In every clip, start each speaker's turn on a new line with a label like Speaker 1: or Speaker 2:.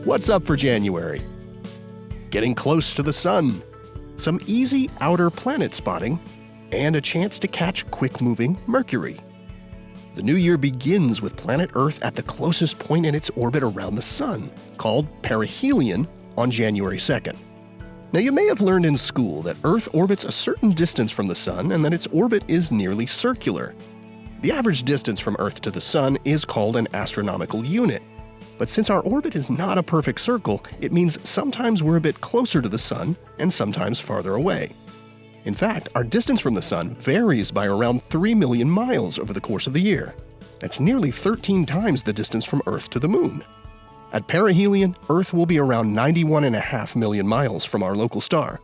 Speaker 1: What's up for January? Getting close to the sun, some easy outer planet spotting, and a chance to catch quick-moving Mercury. The new year begins with planet Earth at the closest point in its orbit around the sun, called perihelion, on January 2nd. Now, you may have learned in school that Earth orbits a certain distance from the sun and that its orbit is nearly circular. The average distance from Earth to the sun is called an astronomical unit. But since our orbit is not a perfect circle, it means sometimes we're a bit closer to the sun and sometimes farther away. In fact, our distance from the sun varies by around 3 million miles over the course of the year. That's nearly 13 times the distance from Earth to the moon. At perihelion, Earth will be around 91.5 million miles from our local star.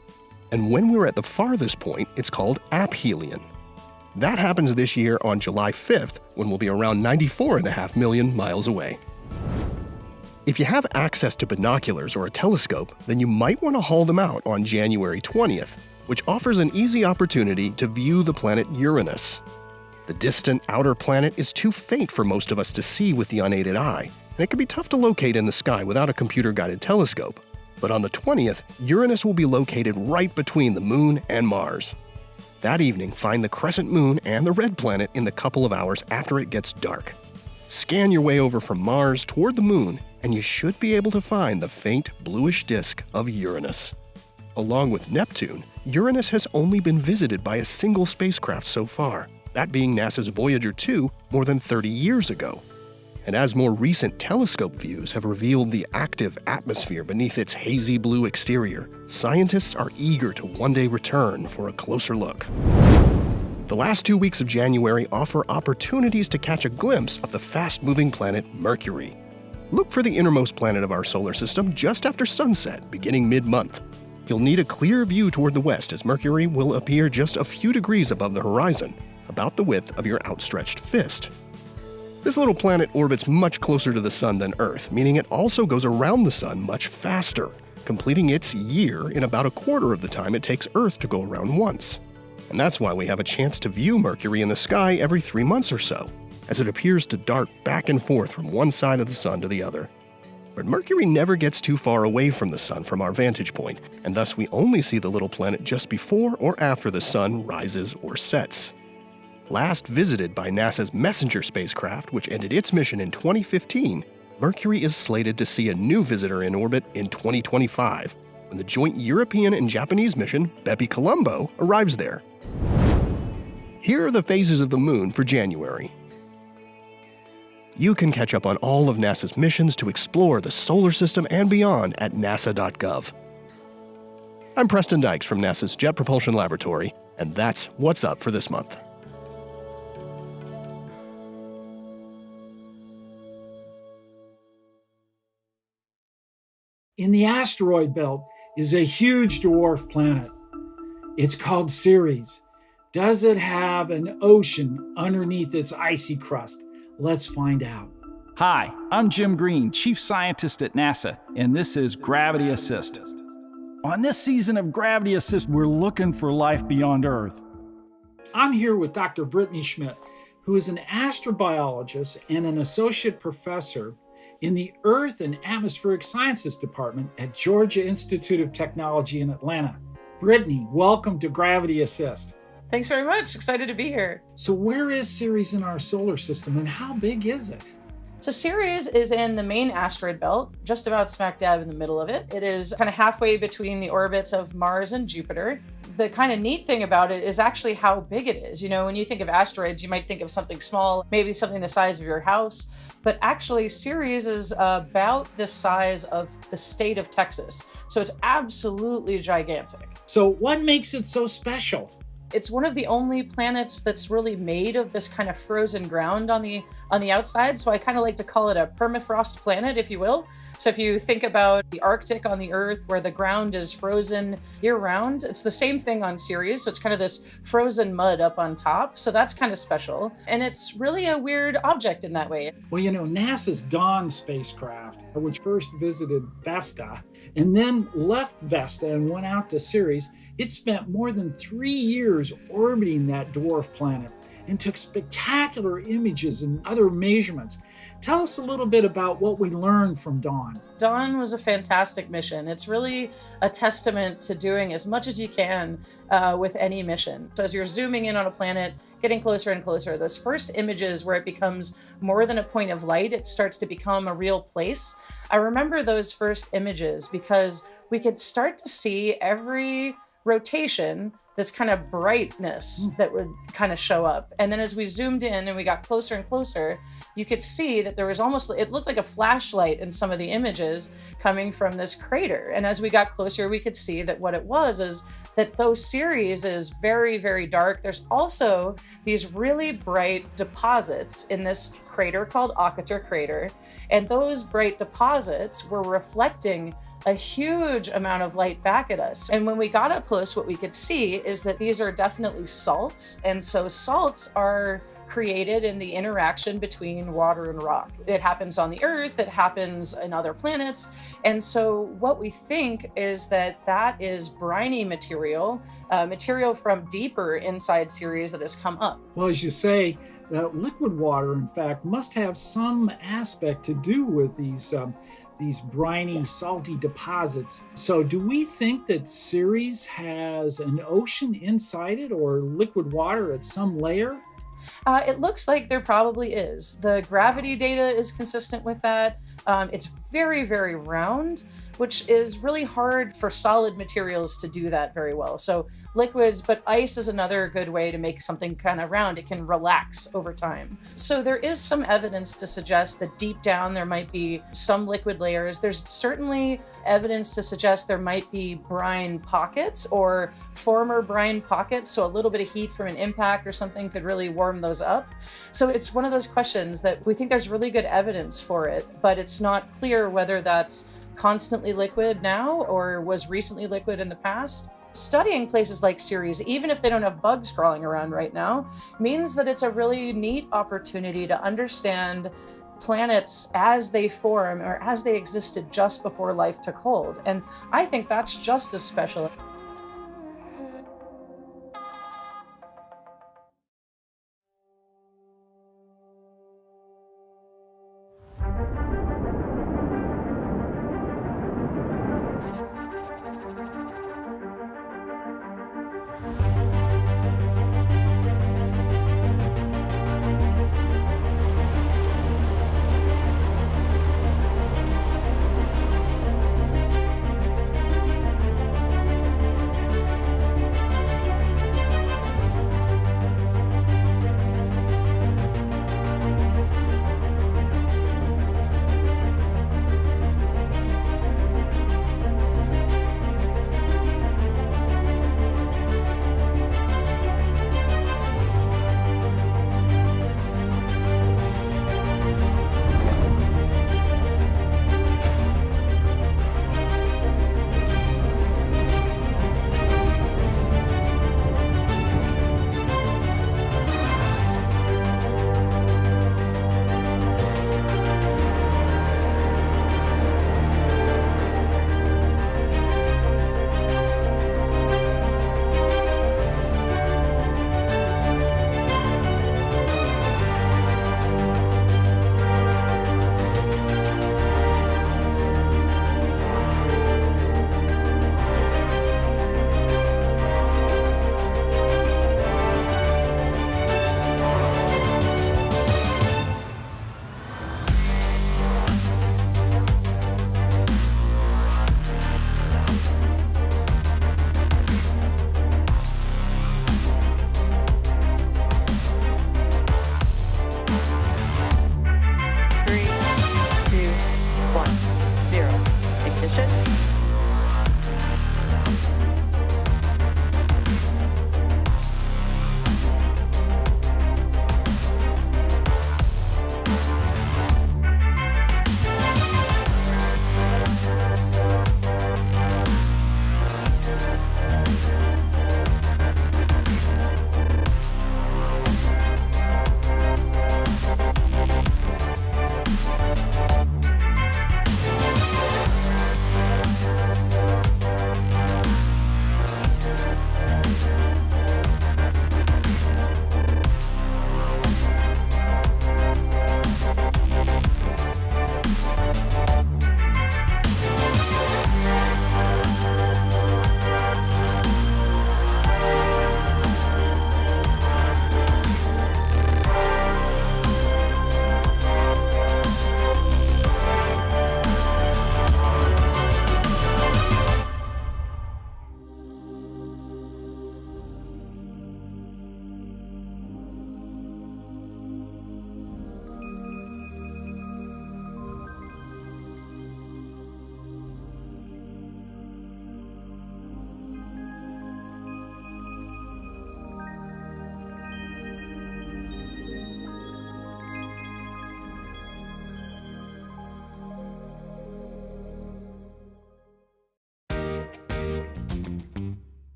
Speaker 1: And when we're at the farthest point, it's called aphelion. That happens this year on July 5th, when we'll be around 94.5 million miles away. If you have access to binoculars or a telescope, then you might want to haul them out on January 20th, which offers an easy opportunity to view the planet Uranus. The distant outer planet is too faint for most of us to see with the unaided eye, and it can be tough to locate in the sky without a computer-guided telescope. But on the 20th, Uranus will be located right between the Moon and Mars. That evening, find the crescent moon and the red planet in the couple of hours after it gets dark. Scan your way over from Mars toward the Moon, and you should be able to find the faint bluish disk of Uranus. Along with Neptune, Uranus has only been visited by a single spacecraft so far, that being NASA's Voyager 2 more than 30 years ago. And as more recent telescope views have revealed the active atmosphere beneath its hazy blue exterior, scientists are eager to one day return for a closer look. The last 2 weeks of January offer opportunities to catch a glimpse of the fast-moving planet Mercury. Look for the innermost planet of our solar system just after sunset, beginning mid-month. You'll need a clear view toward the west as Mercury will appear just a few degrees above the horizon, about the width of your outstretched fist. This little planet orbits much closer to the sun than Earth, meaning it also goes around the sun much faster, completing its year in about a quarter of the time it takes Earth to go around once. And that's why we have a chance to view Mercury in the sky every 3 months or so, as it appears to dart back and forth from one side of the sun to the other. But Mercury never gets too far away from the sun from our vantage point, and thus we only see the little planet just before or after the sun rises or sets. Last visited by NASA's Messenger spacecraft, which ended its mission in 2015, Mercury is slated to see a new visitor in orbit in 2025, when the joint European and Japanese mission, Bepi Colombo, arrives there. Here are the phases of the moon for January. You can catch up on all of NASA's missions to explore the solar system and beyond at nasa.gov. I'm Preston Dykes from NASA's Jet Propulsion Laboratory, and that's what's up for this month.
Speaker 2: In the asteroid belt is a huge dwarf planet. It's called Ceres. Does it have an ocean underneath its icy crust? Let's find out.
Speaker 3: Hi, I'm Jim Green, Chief Scientist at NASA, and this is Gravity Assist. On this season of Gravity Assist, we're looking for life beyond Earth.
Speaker 2: I'm here with Dr. Brittany Schmidt, who is an astrobiologist and an associate professor in the Earth and Atmospheric Sciences Department at Georgia Institute of Technology in Atlanta. Brittany, welcome to Gravity Assist.
Speaker 4: Thanks very much. Excited to be here.
Speaker 2: So where is Ceres in our solar system and how big is it?
Speaker 4: So Ceres is in the main asteroid belt, just about smack dab in the middle of it. It is kind of halfway between the orbits of Mars and Jupiter. The kind of neat thing about it is actually how big it is. You know, when you think of asteroids, you might think of something small, maybe something the size of your house. But actually, Ceres is about the size of the state of Texas. So it's absolutely gigantic.
Speaker 2: So what makes it so special?
Speaker 4: It's one of the only planets that's really made of this kind of frozen ground on the outside. So I kind of like to call it a permafrost planet, if you will. So if you think about the Arctic on the Earth, where the ground is frozen year-round, it's the same thing on Ceres. So it's kind of this frozen mud up on top. So that's kind of special. And it's really a weird object in that way.
Speaker 2: Well, you know, NASA's Dawn spacecraft, which first visited Vesta and then left Vesta and went out to Ceres, it spent more than 3 years orbiting that dwarf planet and took spectacular images and other measurements Tell us a little bit about what we learned from Dawn.
Speaker 4: Dawn was a fantastic mission. It's really a testament to doing as much as you can with any mission. So as you're zooming in on a planet, getting closer and closer, those first images where it becomes more than a point of light, it starts to become a real place. I remember those first images because we could start to see every rotation, this kind of brightness that would kind of show up. And then as we zoomed in and we got closer and closer, you could see that there was almost, it looked like a flashlight in some of the images coming from this crater. And as we got closer, we could see that what it was is that those series is very, very dark. There's also these really bright deposits in this crater called R.O.V.E.R.S crater. And those bright deposits were reflecting a huge amount of light back at us. And when we got up close, what we could see is that these are definitely salts. And so salts are created in the interaction between water and rock. It happens on the Earth, it happens in other planets. And so what we think is that that is briny material, material from deeper inside series that has come up.
Speaker 2: Well, as you say, that liquid water, in fact, must have some aspect to do with these briny, salty deposits. So do we think that Ceres has an ocean inside it or liquid water at some layer?
Speaker 4: It looks like there probably is. The gravity data is consistent with that. It's very, very round, which is really hard for solid materials to do that very well. So liquids, but ice is another good way to make something kind of round. It can relax over time. So there is some evidence to suggest that deep down there might be some liquid layers. There's certainly evidence to suggest there might be brine pockets or former brine pockets. So a little bit of heat from an impact or something could really warm those up. So it's one of those questions that we think there's really good evidence for it, but it's not clear whether that's constantly liquid now or was recently liquid in the past. Studying places like Ceres, even if they don't have bugs crawling around right now, means that it's a really neat opportunity to understand planets as they form or as they existed just before life took hold. And I think that's just as special.